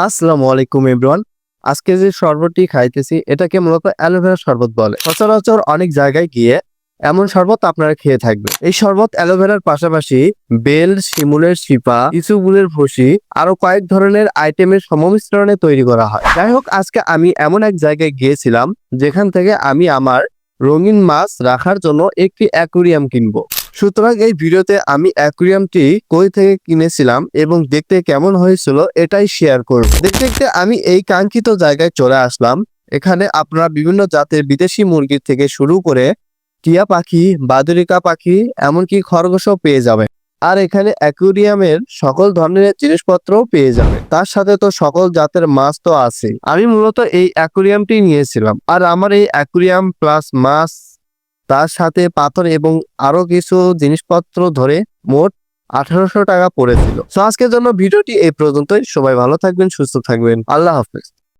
আসসালামু আলাইকুম এভরিওয়ান। আজকে যে শরবতটি খাইতেছি এটাকে মূলত অ্যালোভেরা শরবত বলে। সচরাচর অনেক জায়গায় গিয়ে এমন শরবত আপনারা খেয়ে থাকবেন। এই শরবত অ্যালোভেরার পাশাপাশি বেল, শিমুলের শিপা, ইসুবুলের ভুসি আরো কয়েক ধরনের আইটেমের সংমিশ্রণে তৈরি করা হয়। যাই হোক, আজকে আমি এমন এক জায়গায় গিয়েছিলাম যেখান থেকে আমি আমার রঙিন মাছ রাখার জন্য একটি অ্যাকুরিয়াম কিনবো। সুতরাং এই ভিডিওতে আমি অ্যাকুরিয়ামটি কই থেকে কিনেছিলাম এবং দেখতে কেমন হয়েছিল এটাই শেয়ার করব। দেখতে দেখতে আমি এই কাঙ্ক্ষিত জায়গায় চলে আসলাম। এখানে আপনারা বিভিন্ন জাতের বিদেশি মুরগির থেকে শুরু করে টিয়া পাখি, বাদুরিকা পাখি, এমনকি খরগোশও পেয়ে যাবেন। আর এখানে অ্যাকুরিয়ামের সকল ধরনের জিনিসপত্রও পেয়ে যাবে। তার সাথে তো সকল জাতের মাছ তো আছে। আমি মূলত এই অ্যাকুরিয়ামটি নিয়েছিলাম। আর আমার এই অ্যাকুরিয়াম প্লাস মাছ, তার সাথে পাথর এবং আরো কিছু জিনিসপত্র ধরে মোট 1800 টাকা পড়েছিল। তো আজকের জন্য ভিডিওটি এই পর্যন্তই। সবাই ভালো থাকবেন, সুস্থ থাকবেন। আল্লাহ হাফেজ।